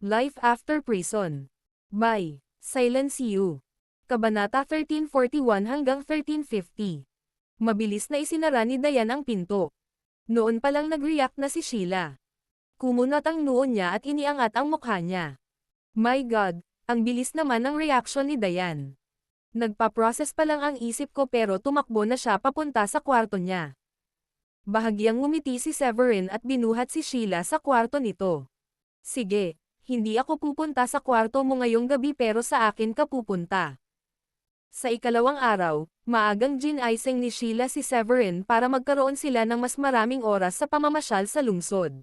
Life After Prison. By Silence You. Kabanata 1341 hanggang 1350. Mabilis na isinara ni Dayan ang pinto. Noon pa lang nag-react na si Sheila. Kumunat ang noo niya at iniangat ang mukha niya. My God, ang bilis naman ng reaksyon ni Dayan. Nagpa-process pa lang ang isip ko pero tumakbo na siya papunta sa kwarto niya. Bahagyang ngumiti si Severin at binuhat si Sheila sa kwarto nito. Sige, hindi ako pupunta sa kwarto mo ngayong gabi pero sa akin ka pupunta. Sa ikalawang araw, maagang ginaising ni Sheila si Severin para magkaroon sila ng mas maraming oras sa pamamasyal sa lungsod.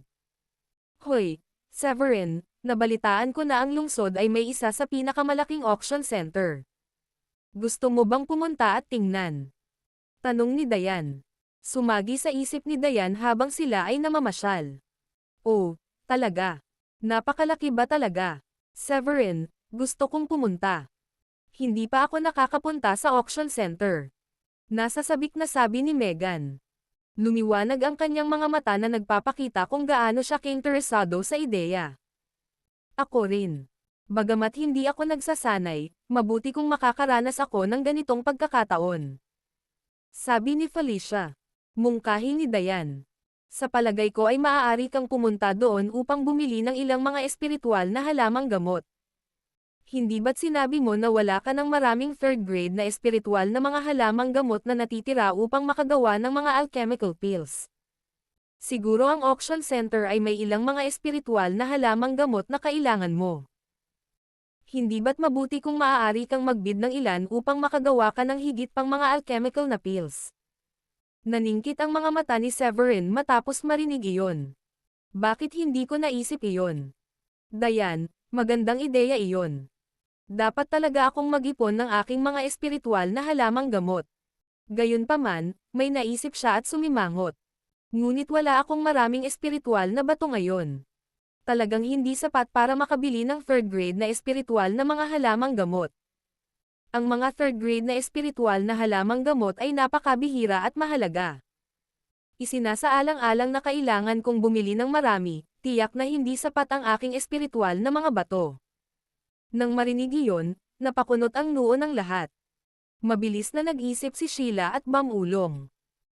Hoy, Severin, nabalitaan ko na ang lungsod ay may isa sa pinakamalaking auction center. Gusto mo bang pumunta at tingnan? Tanong ni Dayan. Sumagi sa isip ni Dayan habang sila ay namamasyal. Oh, talaga? Napakalaki ba talaga? Severin, gusto kong pumunta. Hindi pa ako nakakapunta sa auction center. Nasa sabik na sabi ni Megan. Lumiwanag ang kanyang mga mata na nagpapakita kung gaano siya kainteresado sa ideya. Ako rin. Bagamat hindi ako nagsasanay, mabuti kung makakaranas ako ng ganitong pagkakataon. Sabi ni Felicia. Mungkahi ni Dayan. Sa palagay ko ay maaari kang pumunta doon upang bumili ng ilang mga espiritual na halamang gamot. Hindi ba't sinabi mo na wala ka ng maraming third grade na espiritual na mga halamang gamot na natitira upang makagawa ng mga alchemical pills? Siguro ang auction center ay may ilang mga espiritual na halamang gamot na kailangan mo. Hindi ba't mabuti kung maaari kang magbid ng ilan upang makagawa ka ng higit pang mga alchemical na pills? Naningkit ang mga mata ni Severin matapos marinig iyon. Bakit hindi ko naisip iyon? Dayan, magandang ideya iyon. Dapat talaga akong mag-ipon ng aking mga espiritual na halamang gamot. Gayunpaman, may naisip siya at sumimangot. Ngunit wala akong maraming espiritual na bato ngayon. Talagang hindi sapat para makabili ng third grade na espiritual na mga halamang gamot. Ang mga third grade na espiritual na halamang gamot ay napakabihira at mahalaga. Isinasaalang-alang na kailangan kong bumili ng marami, tiyak na hindi sapat ang aking espiritual na mga bato. Nang marinig iyon, napakunot ang noo ng lahat. Mabilis na nag-isip si Sheila at mamulong.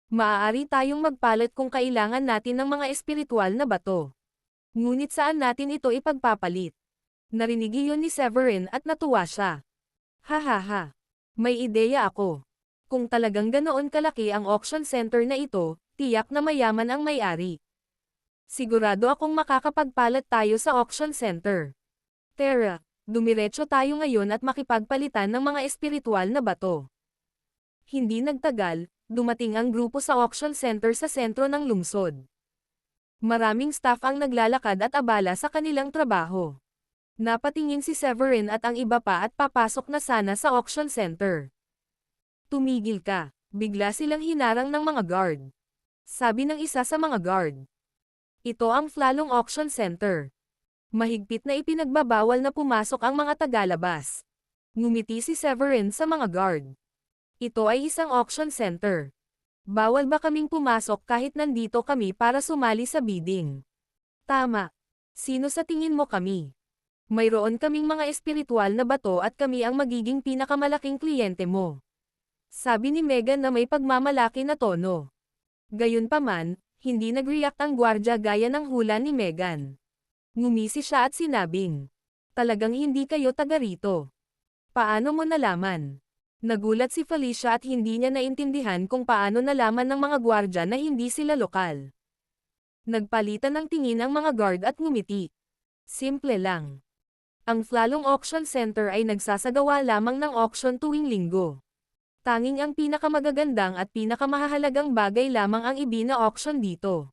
Maaari tayong magpalit kung kailangan natin ng mga espiritual na bato. Ngunit saan natin ito ipagpapalit? Narinig iyon ni Severin at natuwa siya. Hahaha. May ideya ako. Kung talagang ganoon kalaki ang auction center na ito, tiyak na mayaman ang may-ari. Sigurado akong makakapagpalit tayo sa auction center. Tara, dumiretso tayo ngayon at makipagpalitan ng mga espiritual na bato. Hindi nagtagal, dumating ang grupo sa auction center sa sentro ng lungsod. Maraming staff ang naglalakad at abala sa kanilang trabaho. Napatingin si Severin at ang iba pa at papasok na sana sa auction center. Tumigil ka, bigla silang hinarang ng mga guard. Sabi ng isa sa mga guard. Ito ang Flalong Auction Center. Mahigpit na ipinagbabawal na pumasok ang mga tagalabas. Ngumiti si Severin sa mga guard. Ito ay isang auction center. Bawal ba kaming pumasok kahit nandito kami para sumali sa bidding? Tama. Sino sa tingin mo kami? Mayroon kaming mga espiritual na bato at kami ang magiging pinakamalaking kliyente mo. Sabi ni Megan na may pagmamalaki na tono. Gayunpaman, hindi nag-react ang gwardya gaya ng hula ni Megan. Ngumisi siya at sinabing, talagang hindi kayo taga rito. Paano mo nalaman? Nagulat si Felicia at hindi niya naintindihan kung paano nalaman ng mga gwardya na hindi sila lokal. Nagpalitan ng tingin ang mga guard at ngumiti. Simple lang. Ang Flalong Auction Center ay nagsasagawa lamang ng auction tuwing linggo. Tanging ang pinakamagagandang at pinakamahalagang bagay lamang ang ibina-auction dito.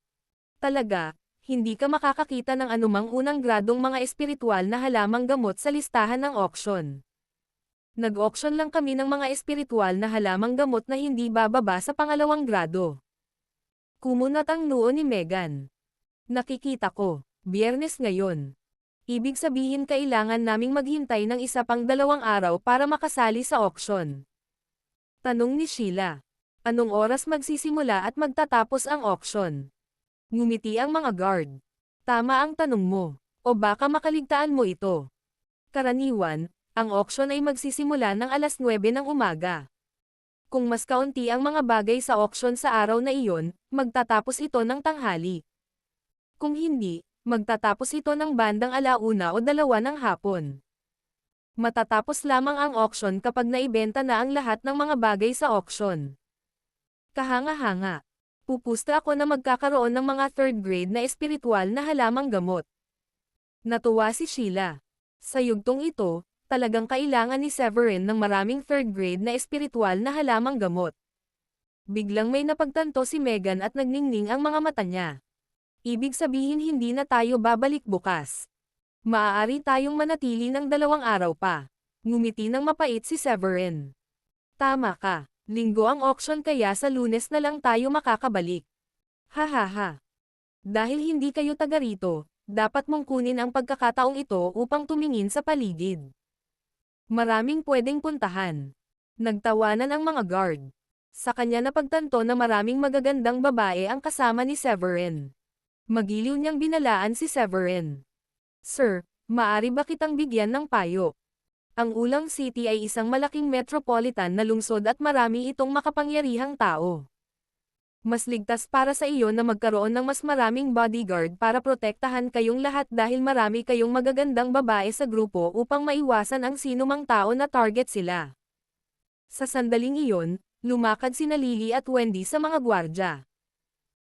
Talaga, hindi ka makakakita ng anumang unang gradong mga espiritual na halamang gamot sa listahan ng auction. Nag-auction lang kami ng mga espiritual na halamang gamot na hindi bababa sa pangalawang grado. Kumunat ang noo ni Megan. Nakikita ko, Biyernes ngayon. Ibig sabihin kailangan naming maghintay ng isa pang 2 araw para makasali sa auction. Tanong ni Sheila. Anong oras magsisimula at magtatapos ang auction? Ngumiti ang mga guard. Tama ang tanong mo. O baka makaligtaan mo ito. Karaniwan, ang auction ay magsisimula ng alas 9 ng umaga. Kung mas kaunti ang mga bagay sa auction sa araw na iyon, magtatapos ito ng tanghali. Kung hindi, magtatapos ito ng bandang 1:00 o 2:00 ng hapon. Matatapos lamang ang auction kapag naibenta na ang lahat ng mga bagay sa auction. Kahanga-hanga. Pupusta ako na magkakaroon ng mga third grade na espiritual na halamang gamot. Natuwa si Sheila. Sa yugtong ito, talagang kailangan ni Severin ng maraming third grade na espiritual na halamang gamot. Biglang may napagtanto si Megan at nagningning ang mga mata niya. Ibig sabihin hindi na tayo babalik bukas. Maaari tayong manatili ng 2 araw pa. Ngumiti ng mapait si Severin. Tama ka. Linggo ang auction kaya sa Lunes na lang tayo makakabalik. Hahaha. Dahil hindi kayo taga rito, dapat mong kunin ang pagkakataong ito upang tumingin sa paligid. Maraming pwedeng puntahan. Nagtawanan ang mga guard. Sa kanya napagtanto na maraming magagandang babae ang kasama ni Severin. Magiliw niyang binalaan si Severin. Sir, maari ba kitang bigyan ng payo? Ang Ulang City ay isang malaking metropolitan na lungsod at marami itong makapangyarihang tao. Mas ligtas para sa iyo na magkaroon ng mas maraming bodyguard para protektahan kayong lahat dahil marami kayong magagandang babae sa grupo upang maiwasan ang sinumang tao na target sila. Sa sandaling iyon, lumakad sina Lily at Wendy sa mga gwardya.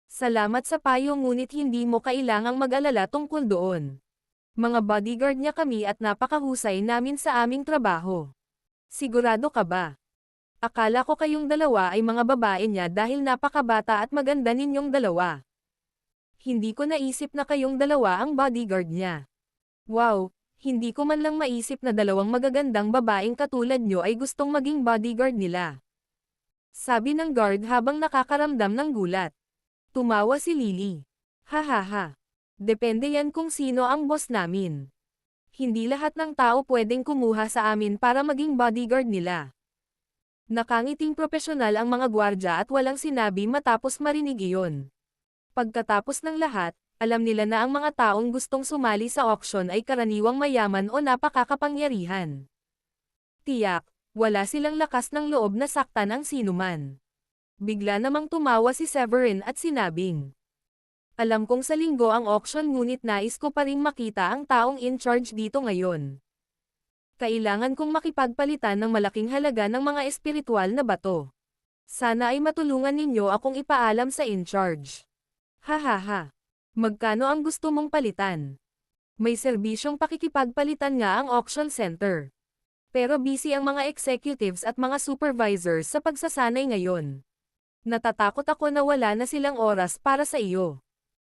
Salamat sa payo ngunit hindi mo kailangang mag-alala tungkol doon. Mga bodyguard niya kami at napakahusay namin sa aming trabaho. Sigurado ka ba? Akala ko kayong dalawa ay mga babae niya dahil napakabata at maganda ninyong dalawa. Hindi ko naisip na kayong dalawa ang bodyguard niya. Wow, hindi ko man lang maisip na 2 magagandang babaeng katulad nyo ay gustong maging bodyguard nila. Sabi ng guard habang nakakaramdam ng gulat. Tumawa si Lily. Hahaha. Depende yan kung sino ang boss namin. Hindi lahat ng tao pwedeng kumuha sa amin para maging bodyguard nila. Nakangiting propesyonal ang mga gwardya at walang sinabi matapos marinig iyon. Pagkatapos ng lahat, alam nila na ang mga taong gustong sumali sa auction ay karaniwang mayaman o napakakapangyarihan. Tiyak, wala silang lakas ng loob na saktan ang sinuman. Bigla namang tumawa si Severin at sinabing, alam kong sa linggo ang auction ngunit nais ko pa ring makita ang taong in charge dito ngayon. Kailangan kong makipagpalitan ng malaking halaga ng mga espiritual na bato. Sana ay matulungan ninyo akong ipaalam sa in charge. Hahaha. Magkano ang gusto mong palitan? May serbisyong pakikipagpalitan nga ang auction center. Pero busy ang mga executives at mga supervisors sa pagsasanay ngayon. Natatakot ako na wala na silang oras para sa iyo.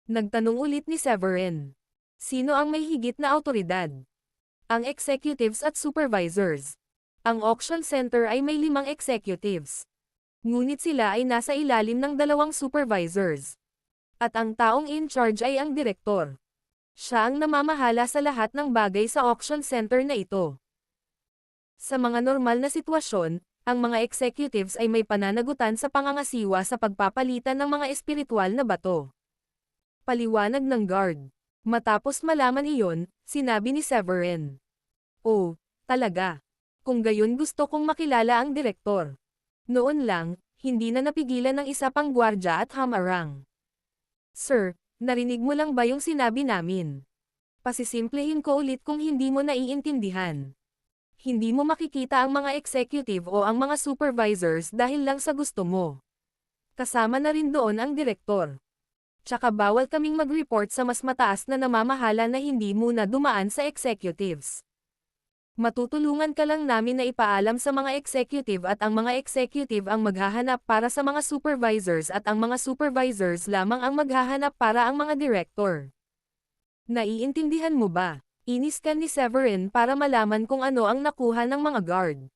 Nagtanong ulit ni Severin. Sino ang may higit na awtoridad? Ang executives at supervisors. Ang auction center ay may 5 executives. Ngunit sila ay nasa ilalim ng 2 supervisors. At ang taong in charge ay ang direktor. Siya ang namamahala sa lahat ng bagay sa auction center na ito. Sa mga normal na sitwasyon, ang mga executives ay may pananagutan sa pangangasiwa sa pagpapalitan ng mga espiritual na bato. Paliwanag ng guard. Matapos malaman iyon, sinabi ni Severin. Oh, talaga. Kung gayon gusto kong makilala ang direktor. Noon lang, hindi na napigilan ng isa pang gwardya at hamarang. Sir, narinig mo lang ba yung sinabi namin? Pasisimplehin ko ulit kung hindi mo naiintindihan. Hindi mo makikita ang mga executive o ang mga supervisors dahil lang sa gusto mo. Kasama na rin doon ang direktor. Tsaka bawal kaming mag-report sa mas mataas na namamahala na hindi muna dumaan sa executives. Matutulungan ka lang namin na ipaalam sa mga executive at ang mga executive ang maghahanap para sa mga supervisors at ang mga supervisors lamang ang maghahanap para ang mga director. Naiintindihan mo ba? Iniskan ni Severin para malaman kung ano ang nakuha ng mga guard.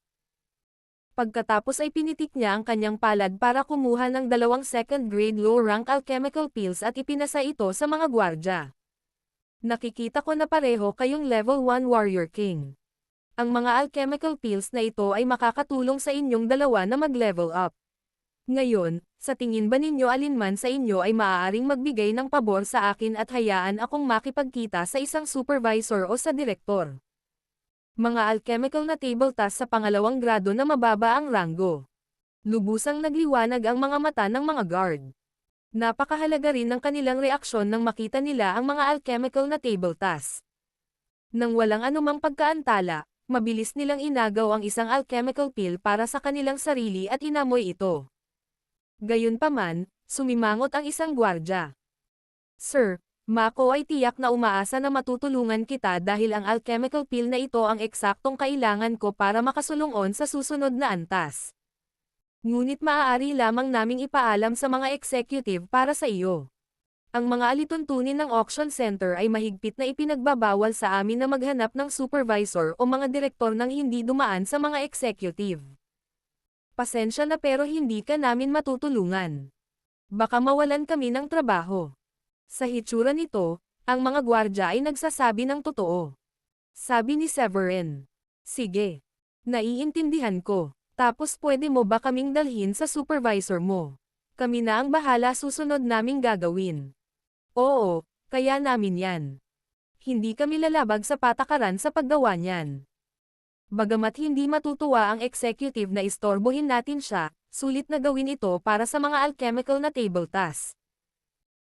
Pagkatapos ay pinitik niya ang kanyang palad para kumuha ng 2 second-grade low-rank alchemical pills at ipinasa ito sa mga gwardya. Nakikita ko na pareho kayong level 1 warrior king. Ang mga alchemical pills na ito ay makakatulong sa inyong 2 na mag-level up. Ngayon, sa tingin ba ninyo alinman sa inyo ay maaaring magbigay ng pabor sa akin at hayaan akong makipagkita sa isang supervisor o sa direktor? Mga alchemical na table task sa pangalawang grado na mababa ang ranggo. Lubusang nagliwanag ang mga mata ng mga guard. Napakahalaga rin ng kanilang reaksyon nang makita nila ang mga alchemical na table task. Nang walang anumang pagkaantala, mabilis nilang inagaw ang isang alchemical pill para sa kanilang sarili at inamoy ito. Gayunpaman, sumimangot ang isang gwardya. Sir, Mako ay tiyak na umaasa na matutulungan kita dahil ang alchemical pill na ito ang eksaktong kailangan ko para makasulungon sa susunod na antas. Ngunit maaari lamang naming ipaalam sa mga executive para sa iyo. Ang mga alituntunin ng auction center ay mahigpit na ipinagbabawal sa amin na maghanap ng supervisor o mga direktor nang hindi dumaan sa mga executive. Pasensya na pero hindi ka namin matutulungan. Baka mawalan kami ng trabaho. Sa hitsura nito, ang mga gwardya ay nagsasabi ng totoo. Sabi ni Severin. Sige. Naiintindihan ko. Tapos pwede mo ba kaming dalhin sa supervisor mo? Kami na ang bahala susunod naming gagawin. Oo, kaya namin yan. Hindi kami lalabag sa patakaran sa paggawa niyan. Bagamat hindi matutuwa ang executive na istorbohin natin siya, sulit na gawin ito para sa mga alchemical na table task.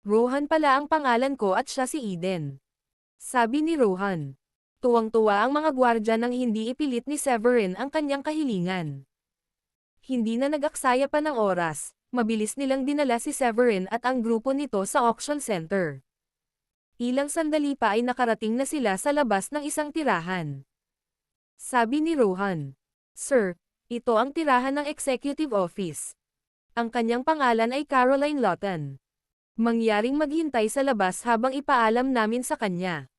Rohan pala ang pangalan ko at siya si Eden. Sabi ni Rohan. Tuwang-tuwa ang mga gwardya nang hindi ipilit ni Severin ang kanyang kahilingan. Hindi na nag-aksaya pa ng oras, mabilis nilang dinala si Severin at ang grupo nito sa auction center. Ilang sandali pa ay nakarating na sila sa labas ng isang tirahan. Sabi ni Rohan. Sir, ito ang tirahan ng executive office. Ang kanyang pangalan ay Caroline Lawton. Mangyaring maghintay sa labas habang ipaalam namin sa kanya.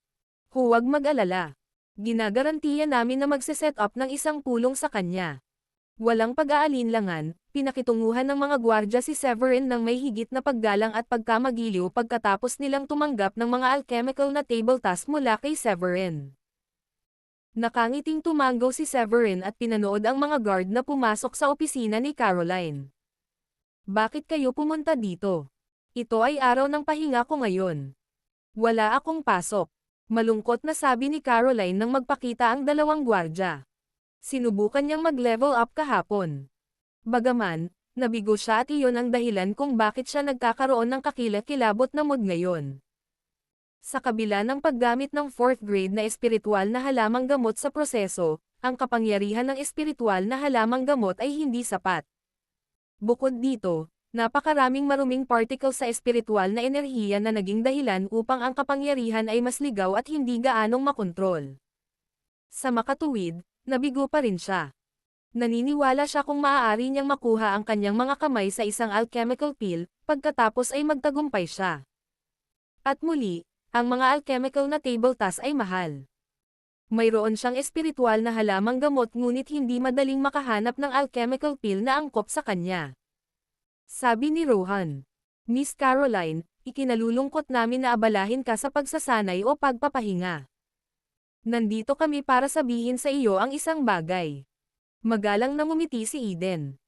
Huwag mag-alala. Ginagarantiya namin na magse-set up ng isang pulong sa kanya. Walang pag-aalinlangan, pinakitunguhan ng mga gwardya si Severin ng may higit na paggalang at pagkamagiliw pagkatapos nilang tumanggap ng mga alchemical na table task mula kay Severin. Nakangiting tumanggo si Severin at pinanood ang mga guard na pumasok sa opisina ni Caroline. Bakit kayo pumunta dito? Ito ay araw ng pahinga ko ngayon. Wala akong pasok. Malungkot na sabi ni Caroline nang magpakita ang dalawang gwardya. Sinubukan niyang mag-level up kahapon. Bagaman, nabigo siya at iyon ang dahilan kung bakit siya nagkakaroon ng kakilakilabot na mood ngayon. Sa kabila ng paggamit ng 4th grade na espiritual na halamang gamot sa proseso, ang kapangyarihan ng espiritual na halamang gamot ay hindi sapat. Bukod dito, napakaraming maruming particle sa espiritual na enerhiya na naging dahilan upang ang kapangyarihan ay mas ligaw at hindi gaanong makontrol. Sa makatuwid, nabigo pa rin siya. Naniniwala siya kung maaari niyang makuha ang kanyang mga kamay sa isang alchemical pill, pagkatapos ay magtagumpay siya. At muli, ang mga alchemical na table task ay mahal. Mayroon siyang espiritual na halamang gamot ngunit hindi madaling makahanap ng alchemical pill na angkop sa kanya. Sabi ni Rohan. Miss Caroline, ikinalulungkot namin na abalahin ka sa pagsasanay o pagpapahinga. Nandito kami para sabihin sa iyo ang isang bagay. Magalang na ngumiti si Eden.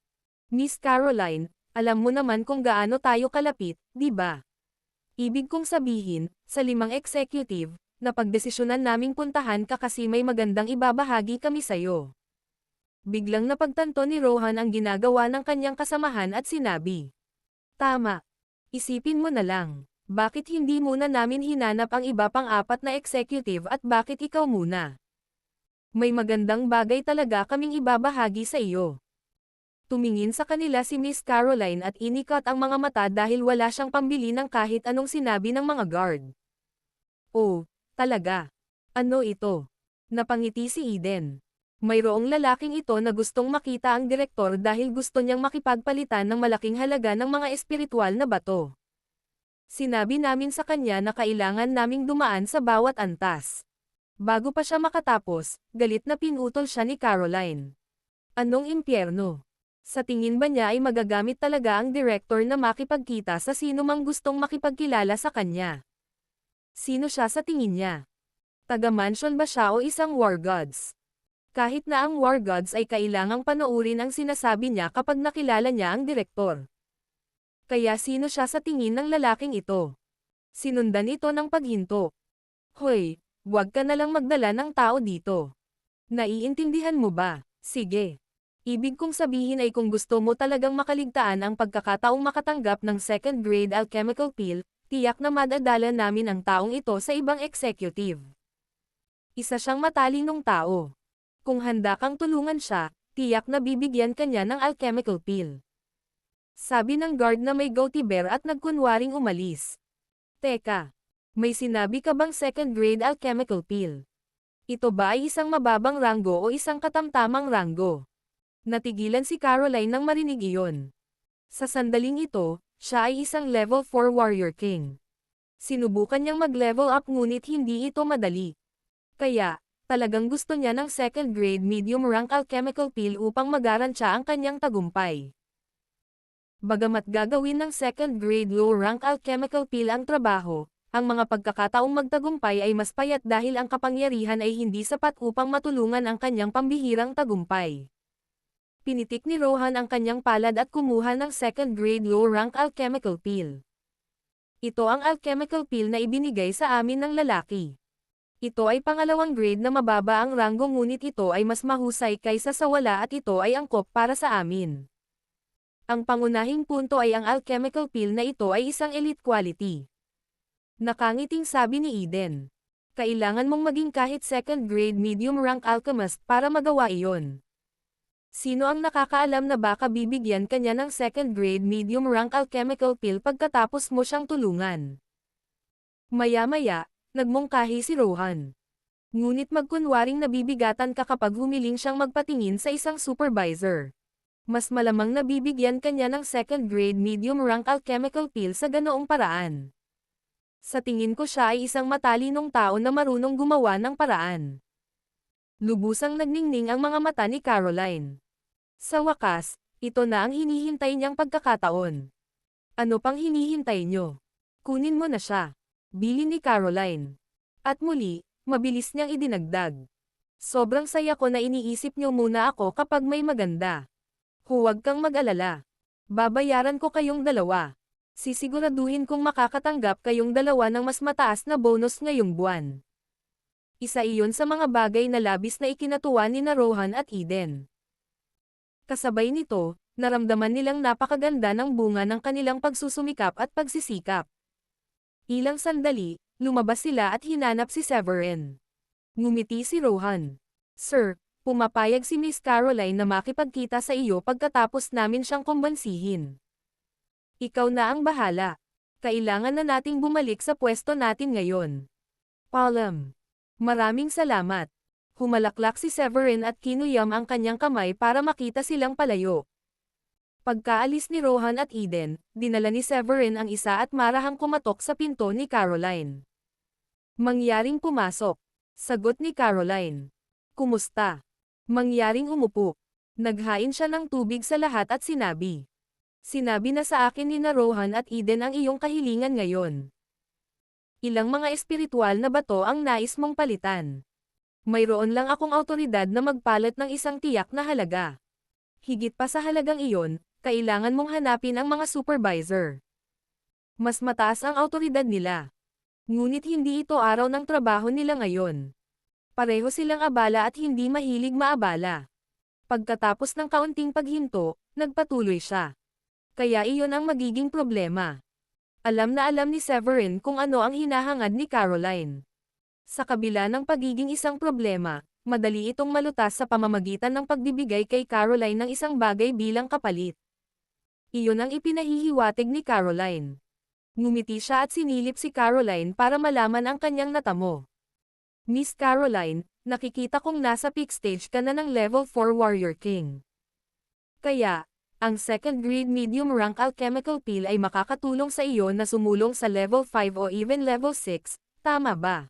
Miss Caroline, alam mo naman kung gaano tayo kalapit, di ba? Ibig kong sabihin, sa 5 executive, na pagdesisyonan naming puntahan ka kasi may magandang ibabahagi kami sa'yo. Biglang napagtanto ni Rohan ang ginagawa ng kanyang kasamahan at sinabi. Tama. Isipin mo na lang. Bakit hindi muna namin hinanap ang iba pang 4 na executive at bakit ikaw muna? May magandang bagay talaga kaming ibabahagi sa iyo. Tumingin sa kanila si Miss Caroline at inikat ang mga mata dahil wala siyang pambili ng kahit anong sinabi ng mga guard. Oh, talaga? Ano ito? Napangiti si Eden. Mayroong lalaking ito na gustong makita ang direktor dahil gusto niyang makipagpalitan ng malaking halaga ng mga espiritual na bato. Sinabi namin sa kanya na kailangan naming dumaan sa bawat antas. Bago pa siya makatapos, galit na pinutol siya ni Caroline. Anong impyerno? Sa tingin ba niya ay magagamit talaga ang director na makipagkita sa sino mang gustong makipagkilala sa kanya? Sino siya sa tingin niya? Taga-mansion ba siya o isang war gods? Kahit na ang War Gods ay kailangang panoorin ang sinasabi niya kapag nakilala niya ang direktor. Kaya sino siya sa tingin ng lalaking ito? Sinundan ito ng paghinto. Hoy, huwag ka nalang magdala ng tao dito. Naiintindihan mo ba? Sige. Ibig kong sabihin ay kung gusto mo talagang makaligtaan ang pagkakataong makatanggap ng second grade alchemical peel, tiyak na madadala namin ang taong ito sa ibang executive. Isa siyang matalinong tao. Kung handa kang tulungan siya, tiyak na bibigyan kanya ng alchemical peel. Sabi ng guard na may goatee bear at nagkunwaring umalis. Teka, may sinabi ka bang second grade alchemical peel? Ito ba ay isang mababang ranggo o isang katamtamang ranggo? Natigilan si Caroline nang marinig iyon. Sa sandaling ito, siya ay isang level 4 warrior king. Sinubukan niyang mag-level up ngunit hindi ito madali. Kaya, talagang gusto niya ng second grade medium rank alchemical peel upang magarantya ang kanyang tagumpay. Bagamat gagawin ng second grade low rank alchemical peel ang trabaho, ang mga pagkakataong magtagumpay ay mas payat dahil ang kapangyarihan ay hindi sapat upang matulungan ang kanyang pambihirang tagumpay. Pinitik ni Rohan ang kanyang palad at kumuha ng second grade low rank alchemical peel. Ito ang alchemical peel na ibinigay sa amin ng lalaki. Ito ay pangalawang grade na mababa ang ranggo ngunit ito ay mas mahusay kaysa sa wala at ito ay angkop para sa amin. Ang pangunahing punto ay ang alchemical peel na ito ay isang elite quality. Nakangiting sabi ni Eden. Kailangan mong maging kahit second grade medium rank alchemist para magawa iyon. Sino ang nakakaalam na baka bibigyan kanya ng second grade medium rank alchemical peel pagkatapos mo siyang tulungan? Maya-maya, nagmungkahi si Rohan. Ngunit magkunwaring nabibigatan ka kapag humiling siyang magpatingin sa isang supervisor. Mas malamang nabibigyan kanya ng second grade medium rank alchemical peel sa ganoong paraan. Sa tingin ko siya ay isang matalinong tao na marunong gumawa ng paraan. Lubusang nagningning ang mga mata ni Caroline. Sa wakas, ito na ang hinihintay niyang pagkakataon. Ano pang hinihintay niyo? Kunin mo na siya. Bilin ni Caroline. At muli, mabilis niyang idinagdag. Sobrang saya ko na iniisip niyo muna ako kapag may maganda. Huwag kang mag-alala. Babayaran ko kayong dalawa. Sisiguraduhin kong makakatanggap kayong dalawa ng mas mataas na bonus ngayong buwan. Isa iyon sa mga bagay na labis na ikinatuwa ni Rohan at Eden. Kasabay nito, naramdaman nilang napakaganda ng bunga ng kanilang pagsusumikap at pagsisikap. Ilang sandali, lumabas sila at hinanap si Severin. Ngumiti si Rohan. Sir, pumapayag si Miss Caroline na makipagkita sa iyo pagkatapos namin siyang kumbansihin. Ikaw na ang bahala. Kailangan na nating bumalik sa pwesto natin ngayon. Paalam. Maraming salamat. Humalaklak si Severin at kinuyam ang kanyang kamay para makita silang palayo. Pagkaalis ni Rohan at Eden, dinala ni Severin ang isa at marahang kumatok sa pinto ni Caroline. Mangyaring pumasok. Sagot ni Caroline. Kumusta? Mangyaring umupo. Naghain siya ng tubig sa lahat at sinabi. Sinabi na sa akin ni Rohan at Eden ang iyong kahilingan ngayon. Ilang mga espiritual na bato ang nais mong palitan. Mayroon lang akong awtoridad na magpalit ng isang tiyak na halaga. Higit pa sa halagang iyon, kailangan mong hanapin ang mga supervisor. Mas mataas ang awtoridad nila. Ngunit hindi ito araw ng trabaho nila ngayon. Pareho silang abala at hindi mahilig maabala. Pagkatapos ng kaunting paghinto, nagpatuloy siya. Kaya iyon ang magiging problema. Alam na alam ni Severin kung ano ang hinahangad ni Caroline. Sa kabila ng pagiging isang problema, madali itong malutas sa pamamagitan ng pagbibigay kay Caroline ng isang bagay bilang kapalit. Iyon ang ipinahihiwatig ni Caroline. Ngumiti siya at sinilip si Caroline para malaman ang kanyang natamo. Miss Caroline, nakikita kong nasa peak stage ka na ng level 4 Warrior King. Kaya, ang second grade medium rank alchemical peel ay makakatulong sa iyo na sumulong sa level 5 o even level 6, tama ba?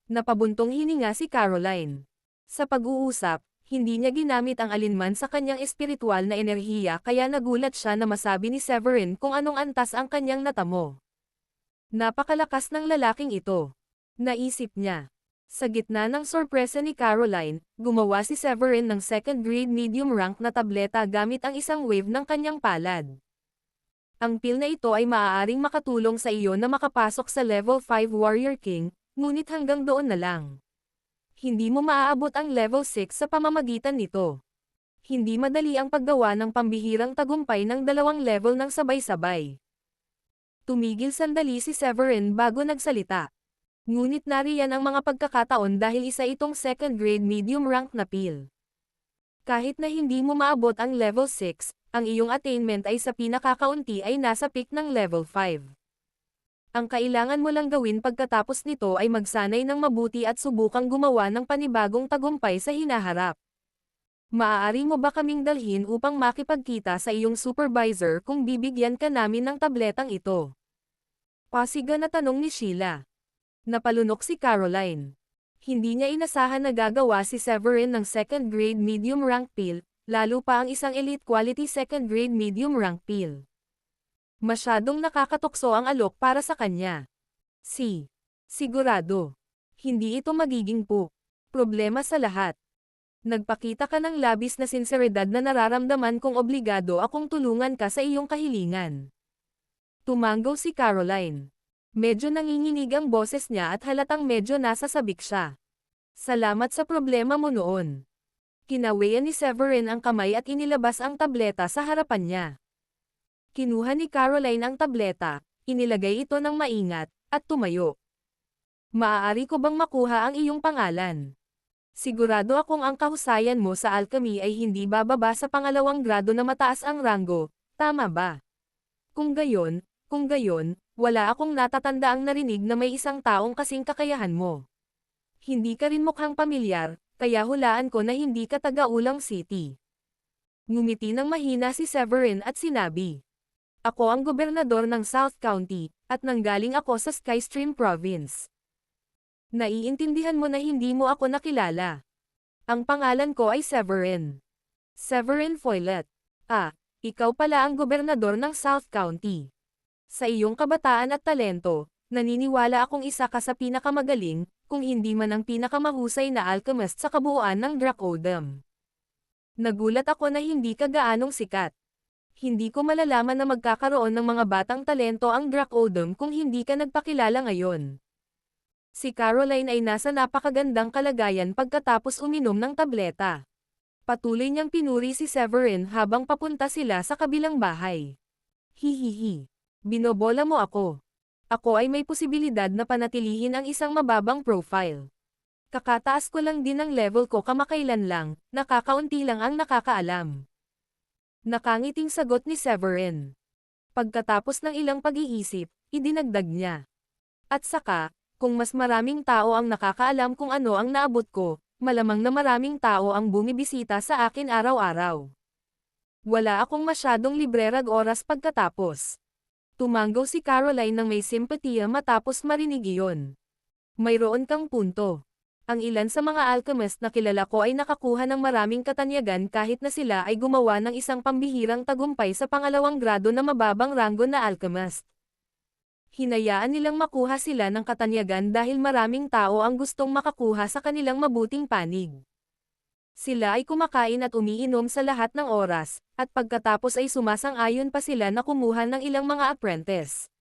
Napabuntong hininga si Caroline. Sa pag-uusap, hindi niya ginamit ang alinman sa kanyang espiritual na enerhiya kaya nagulat siya na masabi ni Severin kung anong antas ang kanyang natamo. Napakalakas ng lalaking ito. Naisip niya. Sa gitna ng sorpresa ni Caroline, gumawa si Severin ng second-grade medium rank na tableta gamit ang isang wave ng kanyang palad. Ang pill na ito ay maaaring makatulong sa iyo na makapasok sa level 5 Warrior King, ngunit hanggang doon na lang. Hindi mo maaabot ang level 6 sa pamamagitan nito. Hindi madali ang paggawa ng pambihirang tagumpay ng 2 level ng sabay-sabay. Tumigil sandali si Severin bago nagsalita. Ngunit nariyan ang mga pagkakataon dahil isa itong second-grade medium rank na pill. Kahit na hindi mo maabot ang level 6, ang iyong attainment ay sa pinakakaunti ay nasa peak ng level 5. Ang kailangan mo lang gawin pagkatapos nito ay magsanay ng mabuti at subukang gumawa ng panibagong tagumpay sa hinaharap. Maaari mo ba kaming dalhin upang makipagkita sa iyong supervisor kung bibigyan ka namin ng tabletang ito? Pasiga na tanong ni Sheila. Napalunok si Caroline. Hindi niya inasahan na gagawa si Severin ng second-grade medium rank pill, lalo pa ang isang elite quality second-grade medium rank pill. Masyadong nakakatukso ang alok para sa kanya. Sigurado. Hindi ito magiging problema sa lahat. Nagpakita ka ng labis na sinseridad na nararamdaman kong obligado akong tulungan ka sa iyong kahilingan. Tumanggaw si Caroline. Medyo nanginginig ang boses niya at halatang medyo nasasabik siya. Salamat sa problema mo noon. Kinawayan ni Severin ang kamay at inilabas ang tableta sa harapan niya. Kinuha ni Caroline ang tableta, inilagay ito ng maingat, at tumayo. Maaari ko bang makuha ang iyong pangalan? Sigurado akong ang kahusayan mo sa alchemy ay hindi bababa sa pangalawang grado na mataas ang ranggo, tama ba? Kung gayon, wala akong natatandaang narinig na may isang taong kasing kakayahan mo. Hindi ka rin mukhang pamilyar, kaya hulaan ko na hindi ka taga-Ulang City. Ngumiti ng mahina si Severin at sinabi. Ako ang gobernador ng South County, at nanggaling ako sa Skystream Province. Naiintindihan mo na hindi mo ako nakilala. Ang pangalan ko ay Severin. Severin Foylet. Ikaw pala ang gobernador ng South County. Sa iyong kabataan at talento, naniniwala akong isa ka sa pinakamagaling, kung hindi man ang pinakamahusay na alchemist sa kabuuan ng Dracodem. Nagulat ako na hindi ka gaanong sikat. Hindi ko malalaman na magkakaroon ng mga batang talento ang Dracodem kung hindi ka nagpakilala ngayon. Si Caroline ay nasa napakagandang kalagayan pagkatapos uminom ng tableta. Patuloy niyang pinuri si Severin habang papunta sila sa kabilang bahay. Hihihi. Binobola mo ako. Ako ay may posibilidad na panatilihin ang isang mababang profile. Kakataas ko lang din ang level ko kamakailan lang, nakakaunti lang ang nakakaalam. Nakangiting sagot ni Severin. Pagkatapos ng ilang pag-iisip, idinagdag niya. At saka, kung mas maraming tao ang nakakaalam kung ano ang naabot ko, malamang na maraming tao ang bumibisita sa akin araw-araw. Wala akong masyadong librerag oras pagkatapos. Tumanggaw si Caroline ng may simpatiya matapos marinig iyon. Mayroon kang punto. Ang ilan sa mga alchemist na kilala ko ay nakakuha ng maraming katanyagan kahit na sila ay gumawa ng isang pambihirang tagumpay sa pangalawang grado na mababang ranggo na alchemist. Hinayaan nilang makuha sila ng katanyagan dahil maraming tao ang gustong makakuha sa kanilang mabuting panig. Sila ay kumakain at umiinom sa lahat ng oras, at pagkatapos ay sumasang-ayon pa sila na kumuha ng ilang mga apprentice.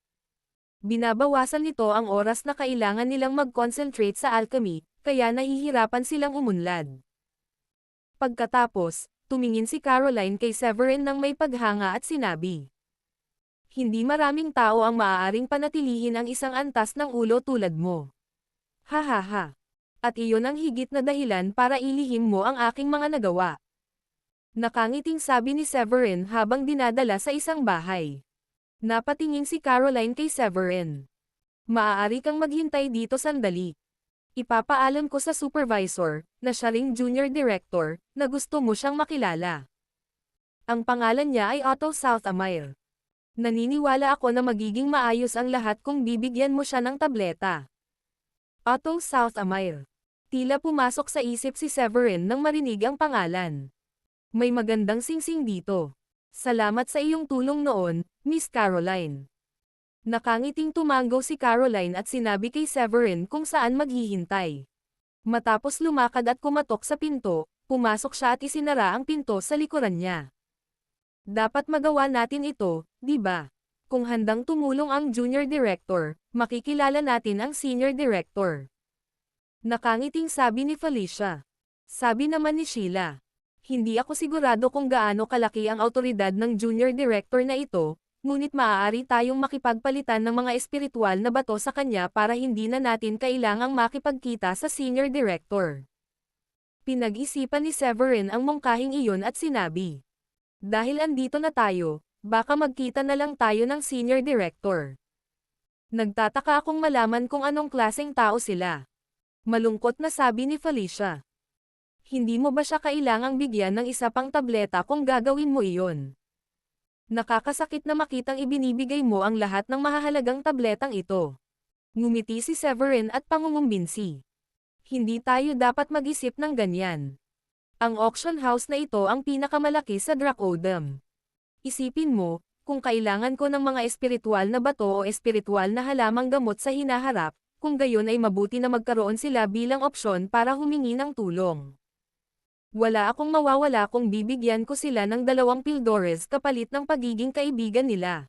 Binabawasan nito ang oras na kailangan nilang mag-concentrate sa alchemy, kaya nahihirapan silang umunlad. Pagkatapos, tumingin si Caroline kay Severin ng may paghanga at sinabi. Hindi maraming tao ang maaaring panatilihin ang isang antas ng ulo tulad mo. Hahaha. At iyon ang higit na dahilan para ilihim mo ang aking mga nagawa. Nakangiting sabi ni Severin habang dinadala sa isang bahay. Napatingin si Caroline kay Severin. Maaari kang maghintay dito sandali. Ipapaalam ko sa supervisor, na siya ring junior director, na gusto mo siyang makilala. Ang pangalan niya ay Otto Southamire. Naniniwala ako na magiging maayos ang lahat kung bibigyan mo siya ng tableta. Otto Southamire. Tila pumasok sa isip si Severin nang marinig ang pangalan. May magandang singsing dito. Salamat sa iyong tulong noon, Miss Caroline. Nakangiting tumanggaw si Caroline at sinabi kay Severin kung saan maghihintay. Matapos lumakad at kumatok sa pinto, pumasok siya at isinara ang pinto sa likuran niya. Dapat magawa natin ito, di ba? Kung handang tumulong ang junior director, makikilala natin ang senior director. Nakangiting sabi ni Felicia. Sabi naman ni Sheila. Hindi ako sigurado kung gaano kalaki ang awtoridad ng junior director na ito, ngunit maaari tayong makipagpalitan ng mga espiritual na bato sa kanya para hindi na natin kailangang makipagkita sa senior director. Pinag-isipan ni Severin ang mungkahing iyon at sinabi. Dahil andito na tayo, baka magkita na lang tayo ng senior director. Nagtataka akong malaman kung anong klaseng tao sila. Malungkot na sabi ni Felicia. Hindi mo ba siya kailangang bigyan ng isa pang tableta kung gagawin mo iyon? Nakakasakit na makitang ibinibigay mo ang lahat ng mahahalagang tabletang ito. Ngumiti si Severin at pangungumbinsi. Hindi tayo dapat mag-isip ng ganyan. Ang auction house na ito ang pinakamalaki sa Dracodam. Isipin mo, kung kailangan ko ng mga espiritual na bato o espiritual na halamang gamot sa hinaharap, kung gayon ay mabuti na magkaroon sila bilang opsyon para humingi ng tulong. Wala akong mawawala kung bibigyan ko sila ng 2 pildores kapalit ng pagiging kaibigan nila.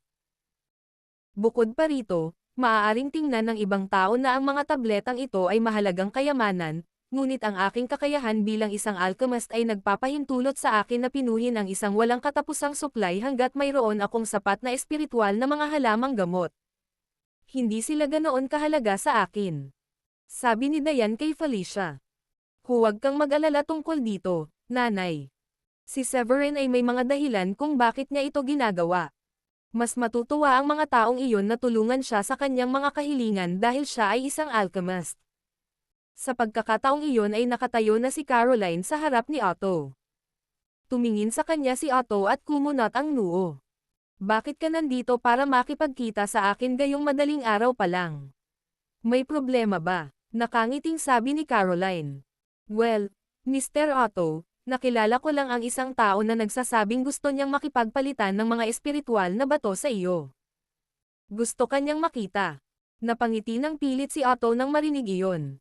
Bukod pa rito, maaaring tingnan ng ibang tao na ang mga tabletang ito ay mahalagang kayamanan, ngunit ang aking kakayahan bilang isang alchemist ay nagpapahintulot sa akin na pinuhin ang isang walang katapusang supply hanggat mayroon akong sapat na espiritual na mga halamang gamot. Hindi sila ganoon kahalaga sa akin. Sabi ni Dayan kay Felicia. Huwag kang mag-alala tungkol dito, nanay. Si Severin ay may mga dahilan kung bakit niya ito ginagawa. Mas matutuwa ang mga taong iyon na tulungan siya sa kanyang mga kahilingan dahil siya ay isang alchemist. Sa pagkakataong iyon ay nakatayo na si Caroline sa harap ni Otto. Tumingin sa kanya si Otto at kumunot ang noo. Bakit ka nandito para makipagkita sa akin gayong madaling araw pa lang? May problema ba? Nakangiting sabi ni Caroline. Well, Mr. Otto, nakilala ko lang ang isang tao na nagsasabing gusto niyang makipagpalitan ng mga espiritual na bato sa iyo. Gusto kanyang makita. Napangiti ng pilit si Otto nang marinig iyon.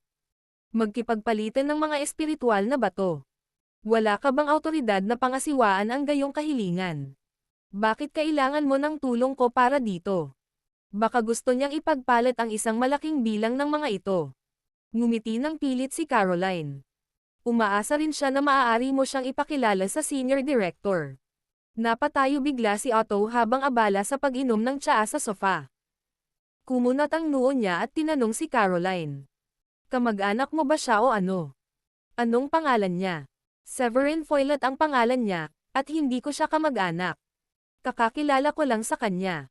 Magkipagpalitan ng mga espiritual na bato. Wala ka bang awtoridad na pangasiwaan ang gayong kahilingan? Bakit kailangan mo ng tulong ko para dito? Baka gusto niyang ipagpalit ang isang malaking bilang ng mga ito. Ngumiti ng pilit si Caroline. Umaasa rin siya na maaari mo siyang ipakilala sa senior director. Napatayo bigla si Otto habang abala sa pag-inom ng tsaa sa sofa. Kumunat ang noo niya at tinanong si Caroline. Kamag-anak mo ba siya o ano? Anong pangalan niya? Severin Foylet ang pangalan niya, at hindi ko siya kamag-anak. Kakakilala ko lang sa kanya.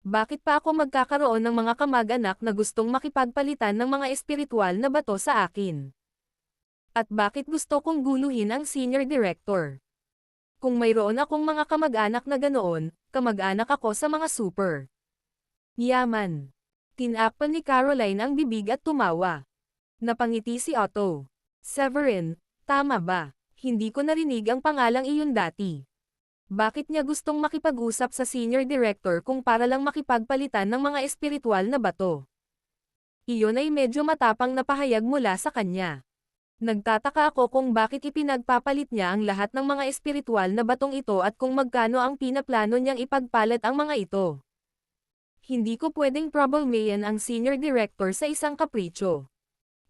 Bakit pa ako magkakaroon ng mga kamag-anak na gustong makipagpalitan ng mga espiritual na bato sa akin? At bakit gusto kong guluhin ang senior director? Kung mayroon akong mga kamag-anak na ganoon, kamag-anak ako sa mga super. Yaman. Tinakpan ni Caroline ang bibig at tumawa. Napangiti si Otto. Severin, tama ba? Hindi ko narinig ang pangalang iyon dati. Bakit niya gustong makipag-usap sa senior director kung para lang makipagpalitan ng mga espiritual na bato? Iyon ay medyo matapang na pahayag mula sa kanya. Nagtataka ako kung bakit ipinagpapalit niya ang lahat ng mga espiritual na batong ito at kung magkano ang pinaplano niyang ipagpalit ang mga ito. Hindi ko pwedeng problemayan ang senior director sa isang kapritsyo.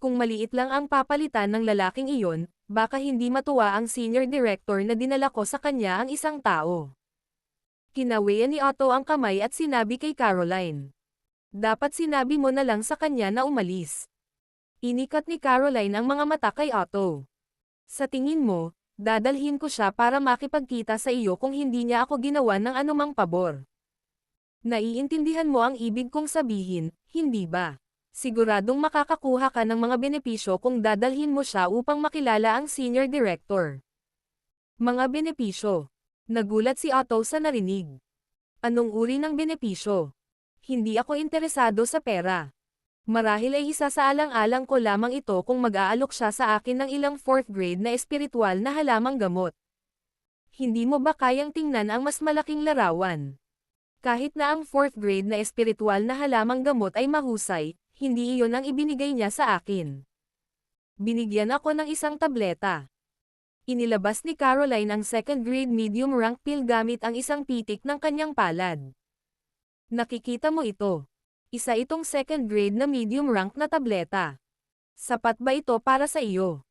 Kung maliit lang ang papalitan ng lalaking iyon, baka hindi matuwa ang senior director na dinala ko sa kanya ang isang tao. Kinawian ni Otto ang kamay at sinabi kay Caroline. Dapat sinabi mo na lang sa kanya na umalis. Inikat ni Caroline ang mga mata kay Otto. Sa tingin mo, dadalhin ko siya para makipagkita sa iyo kung hindi niya ako ginawan ng anumang pabor. Naiintindihan mo ang ibig kong sabihin, hindi ba? Siguradong makakakuha ka ng mga benepisyo kung dadalhin mo siya upang makilala ang senior director. Mga benepisyo. Nagulat si Otto sa narinig. Anong uri ng benepisyo? Hindi ako interesado sa pera. Marahil ay isa sa alang-alang ko lamang ito kung mag-aalok siya sa akin ng ilang 4th grade na espiritual na halamang gamot. Hindi mo ba kayang tingnan ang mas malaking larawan? Kahit na ang 4th grade na espiritual na halamang gamot ay mahusay, hindi iyon ang ibinigay niya sa akin. Binigyan ako ng isang tableta. Inilabas ni Caroline ang second-grade medium rank pill gamit ang isang pitik ng kanyang palad. Nakikita mo ito. Isa itong second-grade na medium rank na tableta. Sapat ba ito para sa iyo?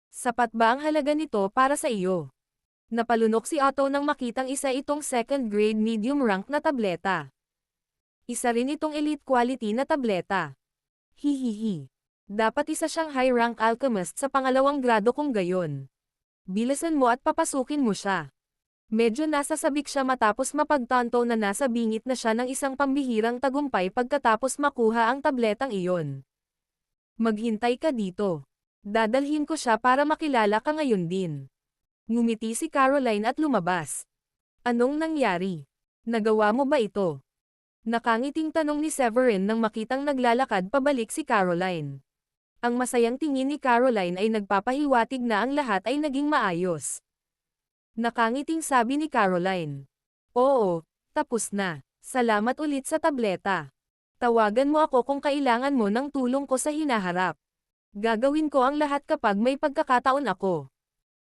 Sapat ba ang halaga nito para sa iyo? Napalunok si Otto nang makitang isa itong second-grade medium rank na tableta. Isa rin itong elite quality na tableta. Hihihi. Dapat isa siyang high-rank alchemist sa pangalawang grado kung gayon. Bilisan mo at papasukin mo siya. Medyo nasasabik siya matapos mapagtanto na nasa bingit na siya ng isang pambihirang tagumpay pagkatapos makuha ang tabletang iyon. Maghintay ka dito. Dadalhin ko siya para makilala ka ngayon din. Ngumiti si Caroline at lumabas. Anong nangyari? Nagawa mo ba ito? Nakangiting tanong ni Severin nang makitang naglalakad pabalik si Caroline. Ang masayang tingin ni Caroline ay nagpapahiwatig na ang lahat ay naging maayos. Nakangiting sabi ni Caroline. Oo, tapos na. Salamat ulit sa tableta. Tawagan mo ako kung kailangan mo ng tulong ko sa hinaharap. Gagawin ko ang lahat kapag may pagkakataon ako.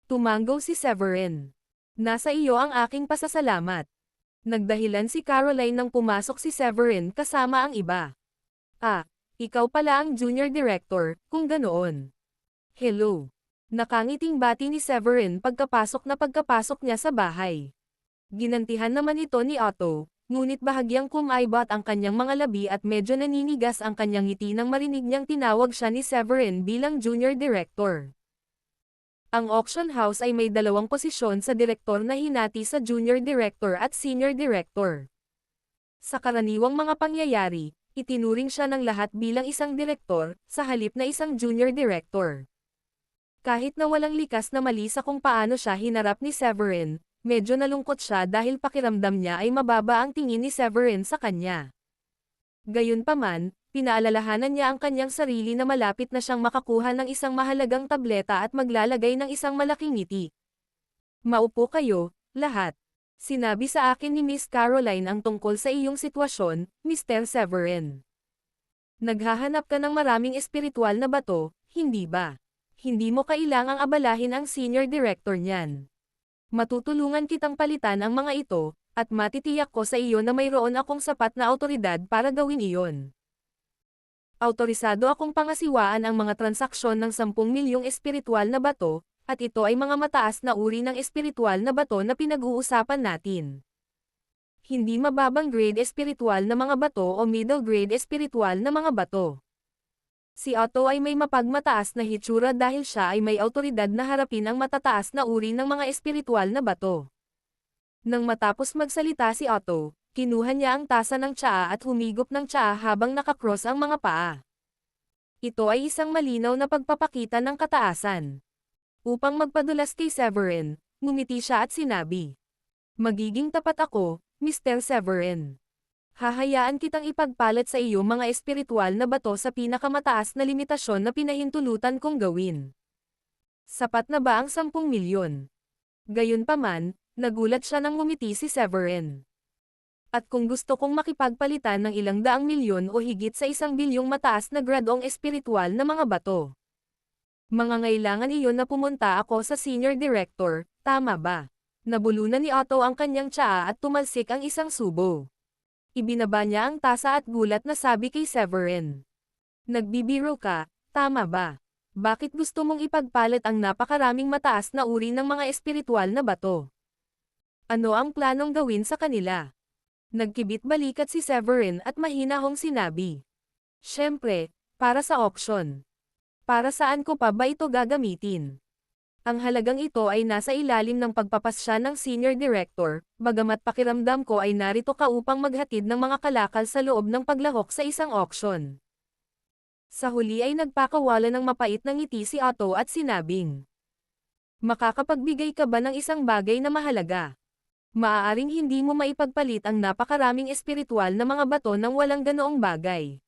Tumanggaw si Severin. Nasa iyo ang aking pasasalamat. Nagdahilan si Caroline nang pumasok si Severin kasama ang iba. Ah, ikaw pala ang junior director, kung ganoon. Hello. Nakangiting bati ni Severin pagkapasok niya sa bahay. Ginantihan naman ito ni Otto, ngunit bahagyang kumaibot ang kanyang mga labi at medyo naninigas ang kanyang ngiti nang marinig niyang tinawag siya ni Severin bilang junior director. Ang auction house ay may dalawang posisyon sa direktor na hinati sa junior director at senior director. Sa karaniwang mga pangyayari, itinuring siya ng lahat bilang isang direktor, sa halip na isang junior director. Kahit na walang likas na mali sa kung paano siya hinarap ni Severin, medyo nalungkot siya dahil pakiramdam niya ay mababa ang tingin ni Severin sa kanya. Gayunpaman, pinaalalahanan niya ang kanyang sarili na malapit na siyang makakuha ng isang mahalagang tableta at maglalagay ng isang malaking ngiti. Maupo kayo, lahat. Sinabi sa akin ni Miss Caroline ang tungkol sa iyong sitwasyon, Mr. Severin. Naghahanap ka ng maraming espiritual na bato, hindi ba? Hindi mo kailangang abalahin ang senior director niyan. Matutulungan kitang palitan ang mga ito, at matitiyak ko sa iyo na mayroon akong sapat na awtoridad para gawin iyon. Awtorisado akong pangasiwaan ang mga transaksyon ng 10 milyong espiritual na bato, at ito ay mga mataas na uri ng espiritual na bato na pinag-uusapan natin. Hindi mababang grade espiritual na mga bato o middle grade espiritual na mga bato. Si Otto ay may mapagmataas na hitsura dahil siya ay may awtoridad na harapin ang matataas na uri ng mga espiritual na bato. Nang matapos magsalita si Otto, kinuha niya ang tasa ng tsaa at humigop ng tsaa habang nakakross ang mga paa. Ito ay isang malinaw na pagpapakita ng kataasan. Upang magpadulas kay Severin, ngumiti siya at sinabi, "Magiging tapat ako, Mr. Severin. Hahayaan kitang ipagpalit sa iyo mga espiritual na bato sa pinakamataas na limitasyon na pinahintulutan kong gawin. Sapat na ba ang 10 milyon?" Gayunpaman, nagulat siya nang ngumiti si Severin. At kung gusto kong makipagpalitan ng ilang daang milyon o higit sa 1 bilyong mataas na gradong espiritual na mga bato. Mangangailangan iyon na pumunta ako sa senior director, tama ba? Nabulunan ni Otto ang kanyang tsaa at tumalsik ang isang subo. Ibinaba niya ang tasa at gulat na sabi kay Severin. Nagbibiro ka, tama ba? Bakit gusto mong ipagpalit ang napakaraming mataas na uri ng mga espiritual na bato? Ano ang planong gawin sa kanila? Nagkibit balikat si Severin at mahinahong sinabi. Siyempre, para sa auction. Para saan ko pa ba ito gagamitin? Ang halagang ito ay nasa ilalim ng pagpapasya ng senior director, bagamat pakiramdam ko ay narito ka upang maghatid ng mga kalakal sa loob ng paglahok sa isang auction. Sa huli ay nagpakawala ng mapait na ngiti si Otto at sinabing, makakapagbigay ka ba ng isang bagay na mahalaga? Maaaring hindi mo maipagpalit ang napakaraming espiritual na mga bato ng walang ganoong bagay.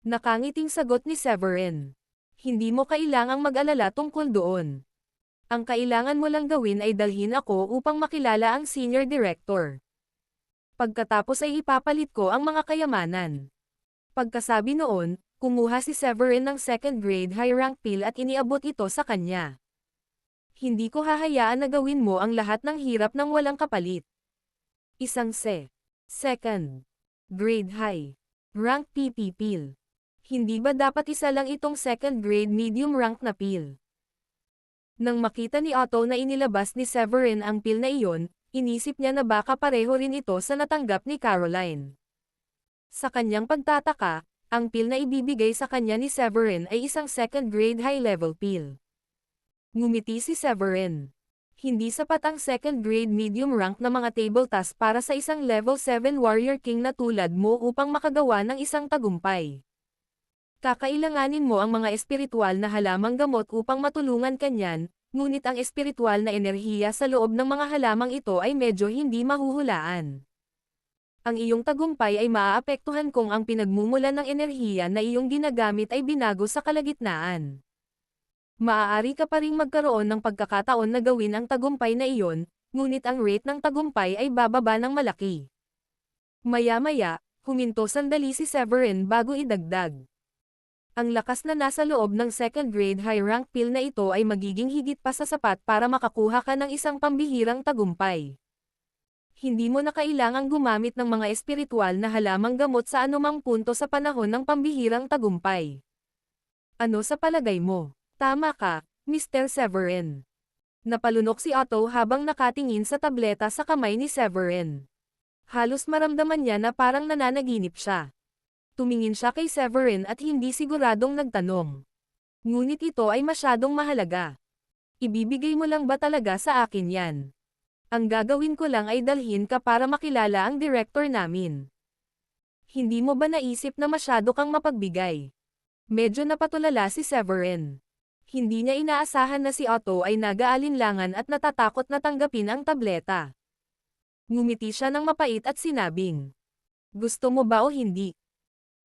Nakangiting sagot ni Severin. Hindi mo kailangang mag-alala tungkol doon. Ang kailangan mo lang gawin ay dalhin ako upang makilala ang senior director. Pagkatapos ay ipapalit ko ang mga kayamanan. Pagkasabi noon, Kumuha si Severin ng second grade high rank pill at iniabot ito sa kanya. Hindi ko hahayaan na gawin mo ang lahat ng hirap ng walang kapalit. Isang second grade high rank PP pill. Hindi ba dapat isa lang itong second grade medium rank na pill? Nang makita ni Otto na inilabas ni Severin ang pill na iyon, inisip niya na baka pareho rin ito sa natanggap ni Caroline. Sa kanyang pagtataka, ang pill na ibibigay sa kanya ni Severin ay isang second grade high level pill. Ngumiti si Severin. Hindi sapat ang second grade medium rank na mga table task para sa isang level 7 warrior king na tulad mo upang makagawa ng isang tagumpay. Kakailanganin mo ang mga espiritual na halamang gamot upang matulungan kanyan, ngunit ang espiritual na enerhiya sa loob ng mga halamang ito ay medyo hindi mahuhulaan. Ang iyong tagumpay ay maaapektuhan kung ang pinagmumulan ng enerhiya na iyong ginagamit ay binago sa kalagitnaan. Maaari ka pa ring magkaroon ng pagkakataon na gawin ang tagumpay na iyon, ngunit ang rate ng tagumpay ay bababa ng malaki. Maya-maya, huminto sandali si Severin bago idagdag. Ang lakas na nasa loob ng second grade high rank pill na ito ay magiging higit pa sa sapat para makakuha ka ng isang pambihirang tagumpay. Hindi mo na kailangang gumamit ng mga espiritual na halamang gamot sa anumang punto sa panahon ng pambihirang tagumpay. Ano sa palagay mo? Tama ka, Mr. Severin. Napalunok si Otto habang nakatingin sa tableta sa kamay ni Severin. Halos maramdaman niya na parang nananaginip siya. Tumingin siya kay Severin at hindi siguradong nagtanong. Ngunit ito ay masyadong mahalaga. Ibibigay mo lang ba talaga sa akin yan? Ang gagawin ko lang ay dalhin ka para makilala ang director namin. Hindi mo ba naisip na masyado kang mapagbigay? Medyo napatulala si Severin. Hindi niya inaasahan na si Otto ay nag-aalinlangan at natatakot na tanggapin ang tableta. Ngumiti siya ng mapait at sinabing, "Gusto mo ba o hindi?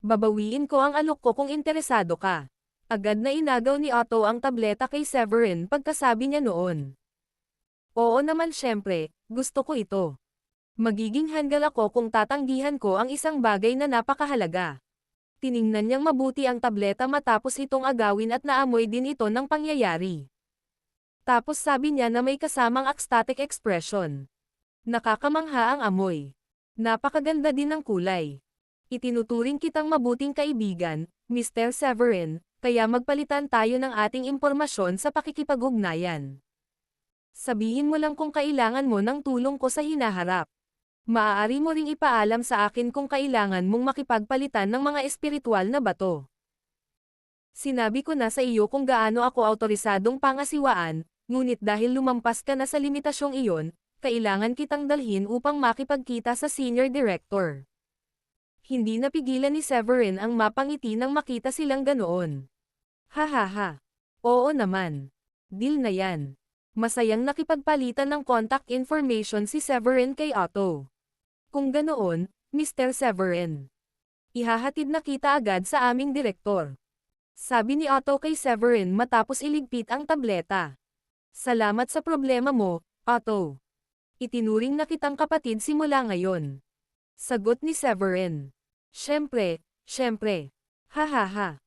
Babawiin ko ang alok ko kung interesado ka." Agad na inagaw ni Otto ang tableta kay Severin pagkasabi niya noon. "Oo naman syempre, gusto ko ito. Magiging handgal ako kung tatanggihan ko ang isang bagay na napakahalaga." Tiningnan niyang mabuti ang tableta matapos itong agawin at naamoy din ito ng pangyayari. Tapos sabi niya na may kasamang ecstatic expression. "Nakakamangha ang amoy. Napakaganda din ng kulay. Itinuturing kitang mabuting kaibigan, Mr. Severin, kaya magpalitan tayo ng ating impormasyon sa pakikipag-ugnayan. Sabihin mo lang kung kailangan mo ng tulong ko sa hinaharap. Maaari mo ring ipaalam sa akin kung kailangan mong makipagpalitan ng mga espiritual na bato. Sinabi ko na sa iyo kung gaano ako autorisadong pangasiwaan, ngunit dahil lumampas ka na sa limitasyong iyon, kailangan kitang dalhin upang makipagkita sa senior director." Hindi napigilan ni Severin ang mapangiti nang makita silang ganoon. "Hahaha. Oo naman. Deal na yan." Masayang nakipagpalitan ng contact information si Severin kay Otto. "Kung ganoon, Mr. Severin, ihahatid na kita agad sa aming direktor," sabi ni Otto kay Severin matapos iligpit ang tableta. "Salamat sa problema mo, Otto. Itinuring na kitang kapatid simula ngayon," sagot ni Severin. Siyempre. Hahaha.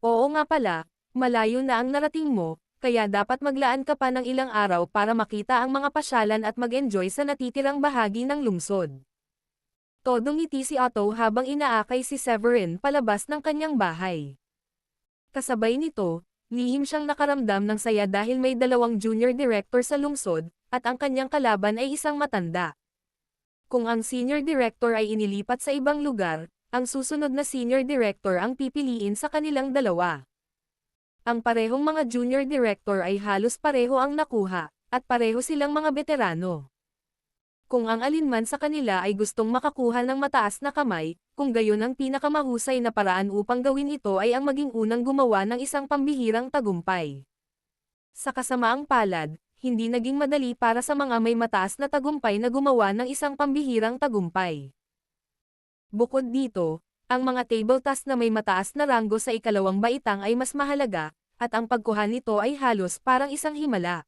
Oo nga pala, malayo na ang narating mo, kaya dapat maglaan ka pa ng ilang araw para makita ang mga pasyalan at mag-enjoy sa natitirang bahagi ng lungsod. Todong ngiti si Otto habang inaakay si Severin palabas ng kanyang bahay. Kasabay nito, lihim siyang nakaramdam ng saya dahil may 2 junior director sa lungsod, at ang kanyang kalaban ay isang matanda. Kung ang senior director ay inilipat sa ibang lugar, ang susunod na senior director ang pipiliin sa kanilang dalawa. Ang parehong mga junior director ay halos pareho ang nakuha, at pareho silang mga veterano. Kung ang alinman sa kanila ay gustong makakuha ng mataas na kamay, kung gayon ang pinakamahusay na paraan upang gawin ito ay ang maging unang gumawa ng isang pambihirang tagumpay. Sa kasamaang palad, hindi naging madali para sa mga may mataas na tagumpay na gumawa ng isang pambihirang tagumpay. Bukod dito, ang mga table task na may mataas na ranggo sa ikalawang baitang ay mas mahalaga, at ang pagkuha nito ay halos parang isang himala.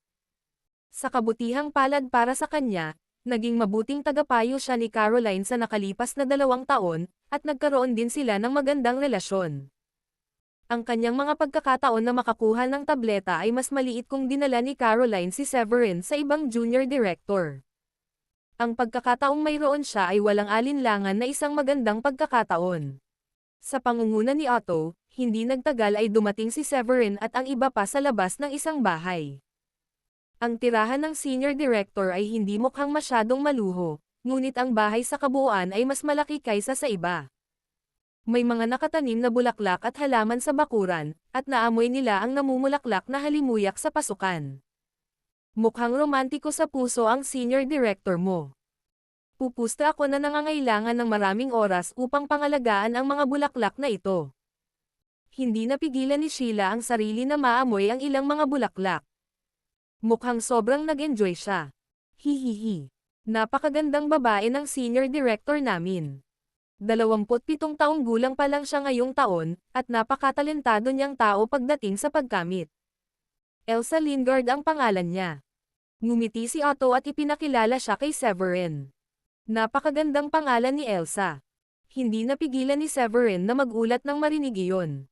Sa kabutihang palad para sa kanya, naging mabuting tagapayo siya ni Caroline sa nakalipas na 2 taon, at nagkaroon din sila ng magandang relasyon. Ang kanyang mga pagkakataon na makakuha ng tableta ay mas maliit kung dinala ni Caroline si Severin sa ibang junior director. Ang pagkakataong mayroon siya ay walang alinlangan na isang magandang pagkakataon. Sa pangunguna ni Otto, hindi nagtagal ay dumating si Severin at ang iba pa sa labas ng isang bahay. Ang tirahan ng senior director ay hindi mukhang masyadong maluho, ngunit ang bahay sa kabuuan ay mas malaki kaysa sa iba. May mga nakatanim na bulaklak at halaman sa bakuran, at naamoy nila ang namumulaklak na halimuyak sa pasukan. Mukhang romantiko sa puso ang senior director mo. Pupusta ako na nangangailangan ng maraming oras upang pangalagaan ang mga bulaklak na ito. Hindi napigilan ni Sheila ang sarili na maamoy ang ilang mga bulaklak. Mukhang sobrang nag-enjoy siya. Hihihi. Napakagandang babae ng senior director namin. 27 taong gulang pa lang siya ngayong taon, at napakatalentado niyang tao pagdating sa pagkamit. Elsa Lingard ang pangalan niya. Ngumiti si Otto at ipinakilala siya kay Severin. Napakagandang pangalan ni Elsa. Hindi napigilan ni Severin na magulat nang marinig iyon.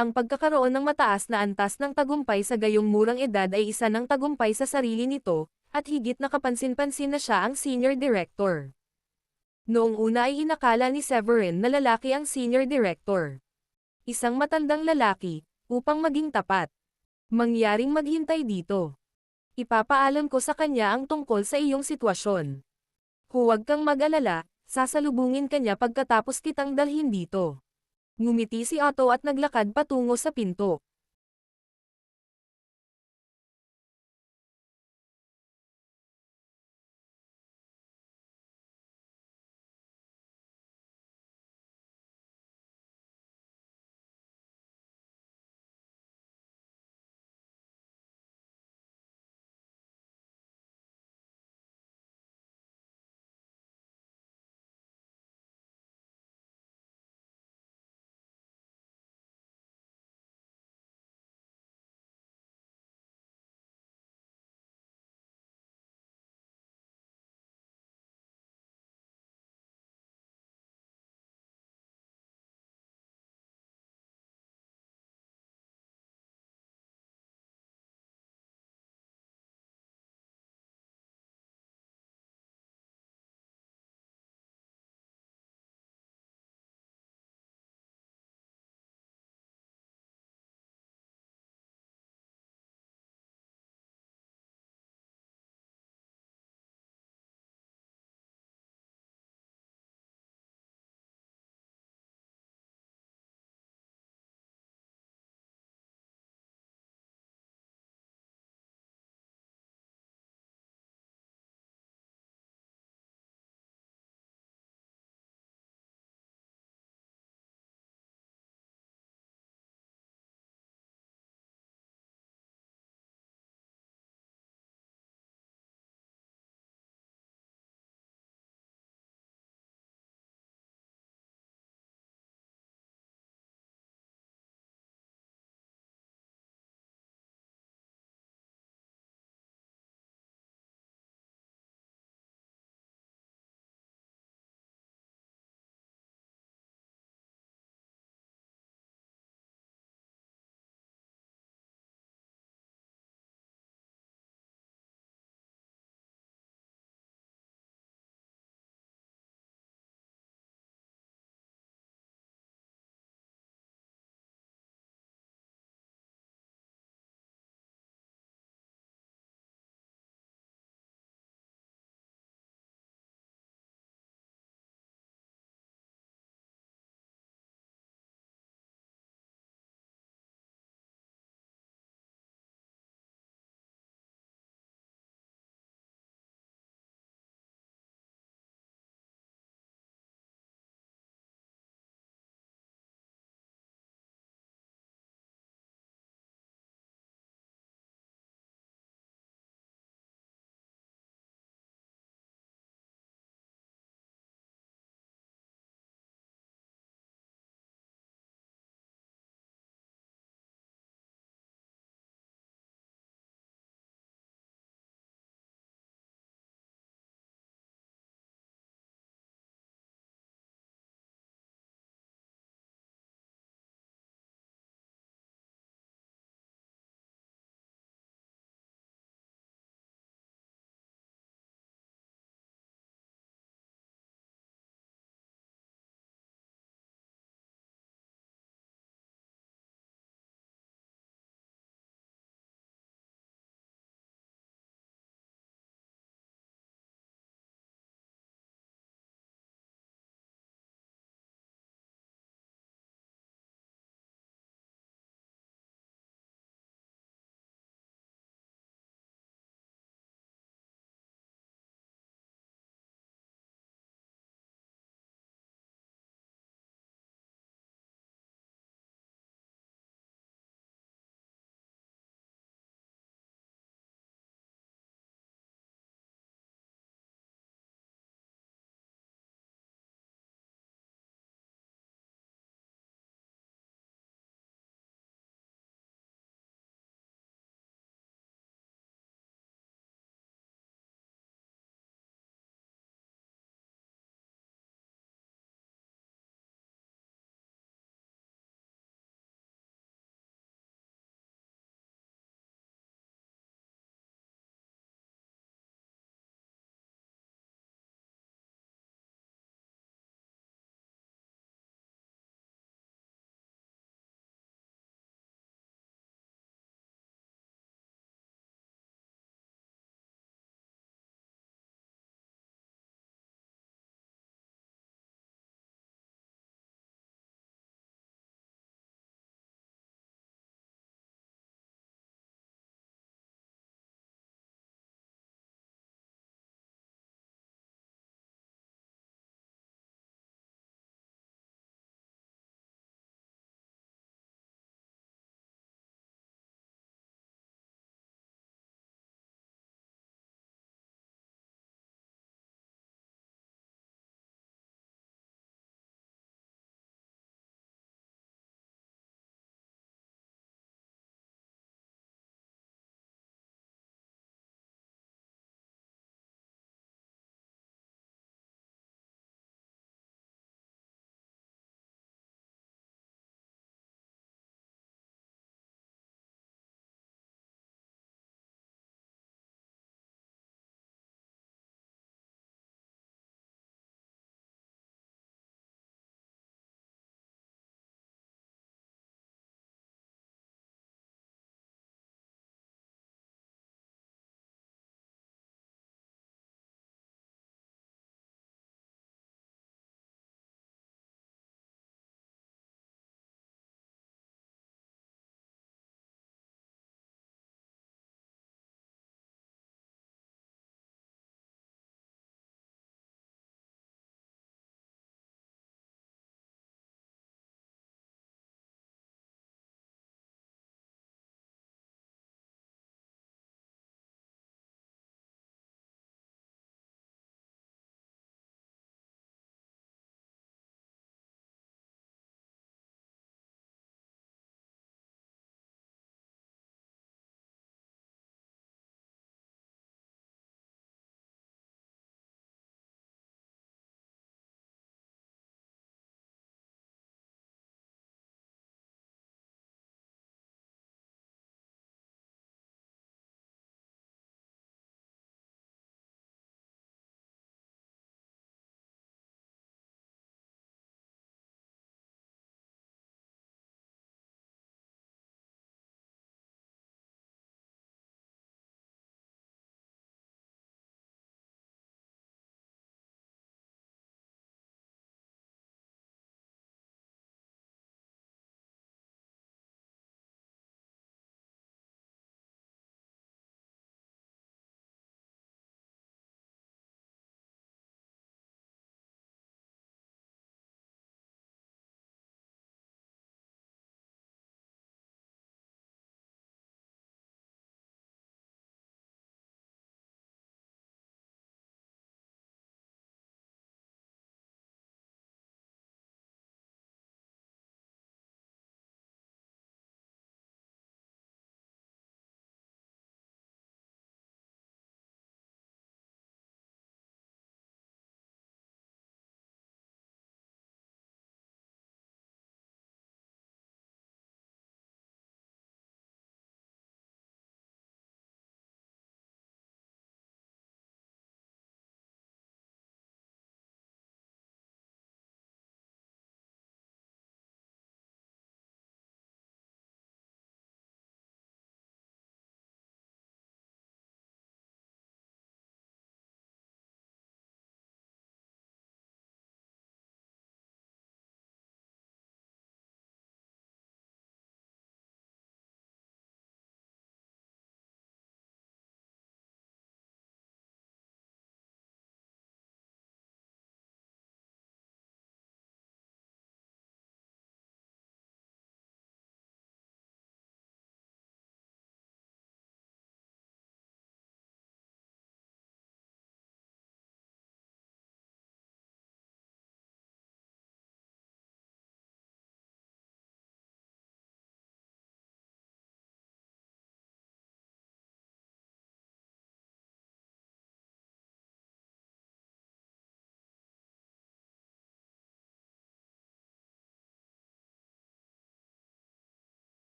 Ang pagkakaroon ng mataas na antas ng tagumpay sa gayong murang edad ay isa ng tagumpay sa sarili nito, at higit na kapansin-pansin na siya ang senior director. Noong una ay inakala ni Severin na lalaki ang senior director. Isang matandang lalaki, upang maging tapat. Mangyaring maghintay dito. Ipapaalam ko sa kanya ang tungkol sa iyong sitwasyon. Huwag kang mag-alala, sasalubungin ka niya pagkatapos kitang dalhin dito. Ngumiti si Otto at naglakad patungo sa pinto.